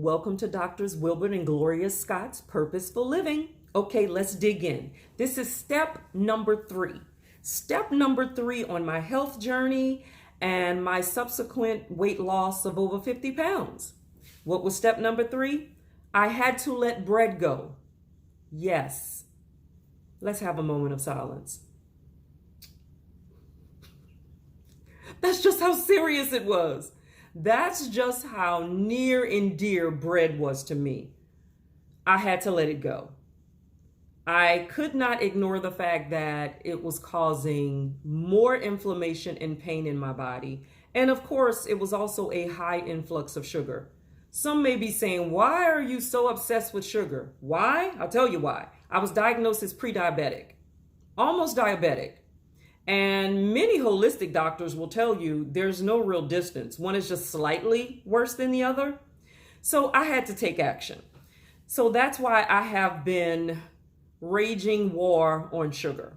Welcome to Doctors Wilbert and Gloria Scott's Purposeful Living. Okay, let's dig in. This is step number 3. Step number 3 on my health journey and my subsequent weight loss of over 50 pounds. What was step number 3? I had to let bread go. Yes. Let's have a moment of silence. That's just how serious it was. That's just how near and dear bread was to me. I had to let it go. I could not ignore the fact that it was causing more inflammation and pain in my body. And of course, it was also a high influx of sugar. Some may be saying, why are you so obsessed with sugar? Why? I'll tell you why. I was diagnosed as pre-diabetic, almost diabetic. And many holistic doctors will tell you there's no real distance. One is just slightly worse than the other. So I had to take action. So that's why I have been raging war on sugar.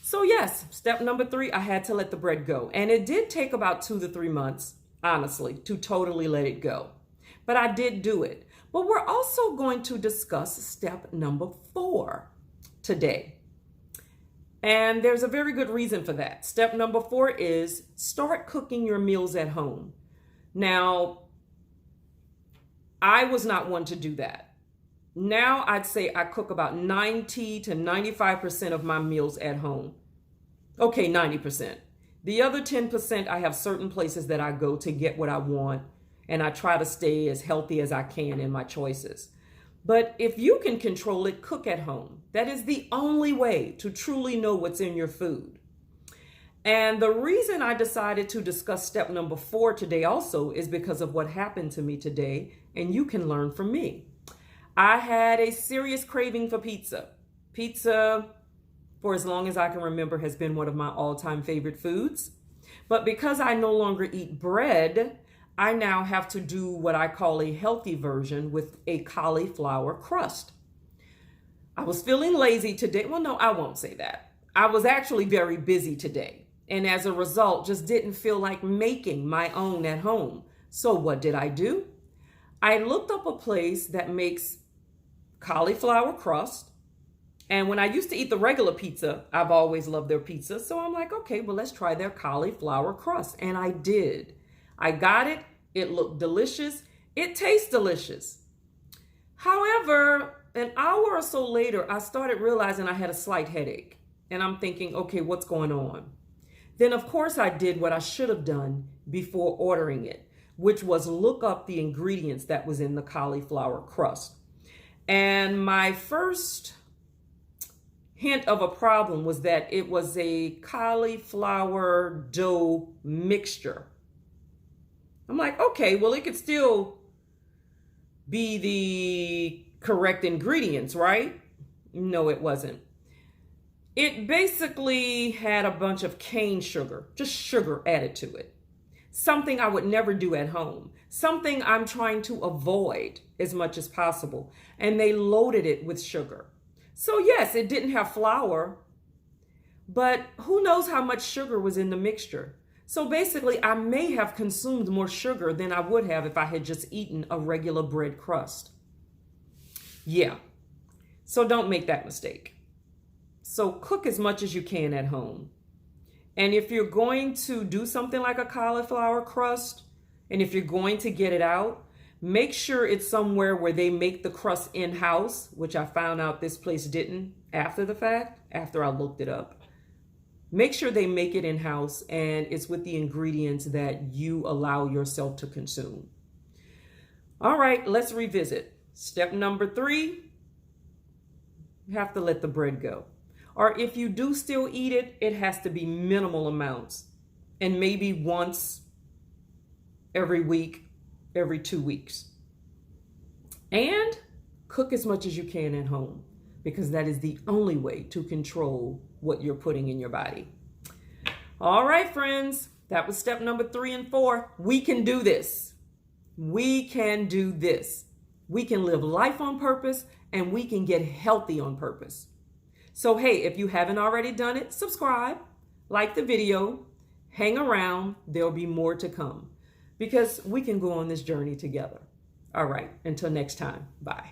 So yes, step number 3, I had to let the bread go. And it did take about 2 to 3 months, honestly, to totally let it go. But I did do it. But we're also going to discuss step number 4 today. And there's a very good reason for that. Step number 4 is start cooking your meals at home. Now, I was not one to do that. Now I'd say I cook about 90 to 95% of my meals at home. Okay, 90%. The other 10%, I have certain places that I go to get what I want, and I try to stay as healthy as I can in my choices. But if you can control it, cook at home. That is the only way to truly know what's in your food. And the reason I decided to discuss step number 4 today also is because of what happened to me today, and you can learn from me. I had a serious craving for pizza. Pizza, for as long as I can remember, has been one of my all-time favorite foods. But because I no longer eat bread, I now have to do what I call a healthy version with a cauliflower crust. I was feeling lazy today. Well, no, I won't say that. I was actually very busy today. And as a result, just didn't feel like making my own at home. So what did I do? I looked up a place that makes cauliflower crust. And when I used to eat the regular pizza, I've always loved their pizza. So I'm like, okay, well, let's try their cauliflower crust. And I did. I got it. It looked delicious. It tastes delicious. However, an hour or so later, I started realizing I had a slight headache. And I'm thinking, okay, what's going on? Then, of course, I did what I should have done before ordering it, which was look up the ingredients that was in the cauliflower crust. And my first hint of a problem was that it was a cauliflower dough mixture. I'm like, okay, well, it could still be the correct ingredients, right? No, it wasn't. It basically had a bunch of cane sugar, just sugar added to it. Something I would never do at home. Something I'm trying to avoid as much as possible. And they loaded it with sugar. So yes, it didn't have flour, but who knows how much sugar was in the mixture. So basically, I may have consumed more sugar than I would have if I had just eaten a regular bread crust. Yeah, so don't make that mistake. So cook as much as you can at home. And if you're going to do something like a cauliflower crust, and if you're going to get it out, make sure it's somewhere where they make the crust in-house, which I found out this place didn't after the fact, after I looked it up. Make sure they make it in-house and it's with the ingredients that you allow yourself to consume. All right, let's revisit. Step number 3, you have to let the bread go. Or if you do still eat it, it has to be minimal amounts and maybe once every week, every 2 weeks. And cook as much as you can at home, because that is the only way to control what you're putting in your body. All right, friends, that was step number 3 and 4. We can do this. We can do this. We can live life on purpose and we can get healthy on purpose. So, hey, if you haven't already done it, subscribe, like the video, hang around. There'll be more to come because we can go on this journey together. All right. Until next time. Bye.